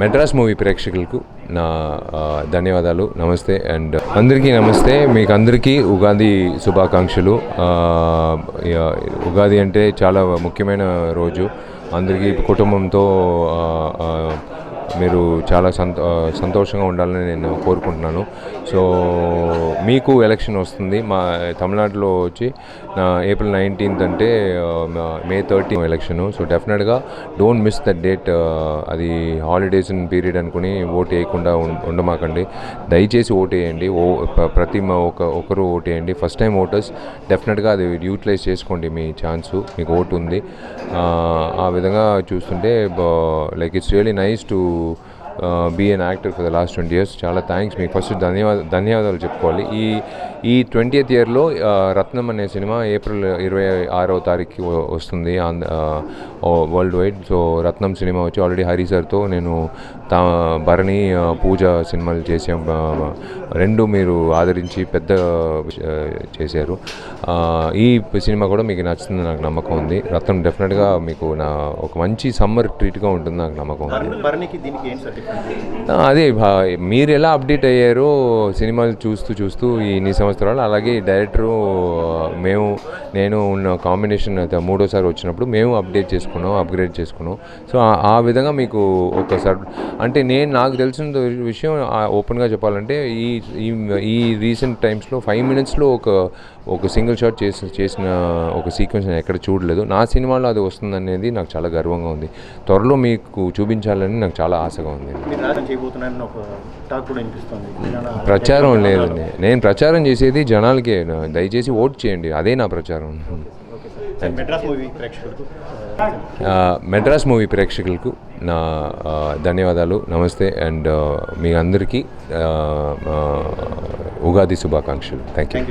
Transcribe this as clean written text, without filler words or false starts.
Madras movie ప్రేక్షకులకు నా ధన్యవాదాలు, నమస్తే. అండ్ అందరికీ నమస్తే. మీకు అందరికీ ఉగాది శుభాకాంక్షలు. ఉగాది అంటే చాలా ముఖ్యమైన రోజు. అందరికీ కుటుంబంతో మీరు చాలా సంతోషంగా ఉండాలని నేను కోరుకుంటున్నాను. సో మీకు ఎలక్షన్ వస్తుంది. మా తమిళనాడులో వచ్చి ఏప్రిల్ 19th అంటే May 30 ఎలక్షను. సో డెఫినెట్గా డోంట్ మిస్ దట్ డేట్. అది హాలిడేస్ పీరియడ్ అనుకుని ఓటు వేయకుండా ఉండమాకండి. దయచేసి ఓటు వేయండి. ప్రతి ఒకరు ఓటు వేయండి. ఫస్ట్ టైం ఓటర్స్ డెఫినెట్గా అది యూటిలైజ్ చేసుకోండి. మీ ఛాన్సు, మీకు ఓటు ఉంది. ఆ విధంగా చూస్తుంటే like it's really nice to be an actor for the last 20 years. చాలా థ్యాంక్స్ మీకు. ఫస్ట్ ధన్యవాదాలు చెప్పుకోవాలి. ఈ 20th yearలో రత్నం అనే సినిమా ఏప్రిల్ 26వ వస్తుంది వరల్డ్ వైడ్. సో రత్నం సినిమా వచ్చి ఆల్రెడీ హరి సార్తో నేను భరణి పూజ సినిమాలు చేసాం. రెండు మీరు ఆదరించి పెద్ద చేశారు. ఈ సినిమా కూడా మీకు నచ్చుతుంది నాకు నమ్మకం ఉంది. రత్నం డెఫినెట్గా మీకు ఒక మంచి సమ్మర్ ట్రీట్గా ఉంటుంది నాకు నమ్మకం ఉంది. అదే మీరు ఎలా అప్డేట్ అయ్యారో సినిమాలు చూస్తూ ఇన్ని సంవత్సరాలు, అలాగే డైరెక్టరు నేను ఉన్న కాంబినేషన్ మూడోసారి వచ్చినప్పుడు మేము అప్గ్రేడ్ చేసుకున్నాం. సో ఆ విధంగా మీకు ఒకసారి అంటే నాకు తెలిసిన విషయం ఓపెన్గా చెప్పాలంటే ఈ రీసెంట్ టైమ్స్లో 5 minutesలో ఒక సింగిల్ షాట్ చేసిన ఒక సీక్వెన్స్ నేను ఎక్కడ చూడలేదు. నా సినిమాలో అది వస్తుందనేది నాకు చాలా గర్వంగా ఉంది. త్వరలో మీకు చూపించాలని నాకు చాలా ఆశగా ఉంది. ప్రచారం లేదండి, నేను ప్రచారం చేసేది జనాలకే. దయచేసి ఓట్ చేయండి, అదే నా ప్రచారం. మెడ్రాస్ మూవీ ప్రేక్షకులకు నా ధన్యవాదాలు, నమస్తే. అండ్ మీ అందరికీ ఉగాది శుభాకాంక్షలు. Thank you.